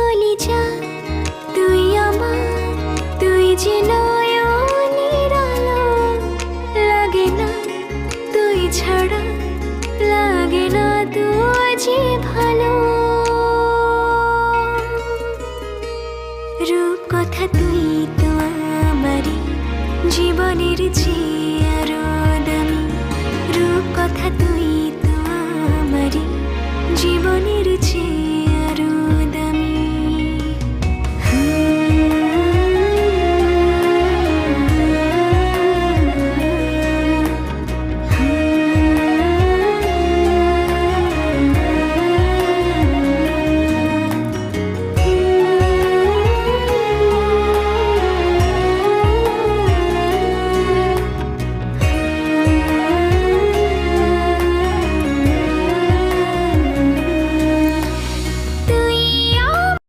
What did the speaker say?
কলিজা তুই আমার, তুই যে নয়নের আলো। লাগে না তুই ছাড়া, লাগে না তুই যে ভালো। রূপ কথা তুই তো আমারই জীবনের চেয়ে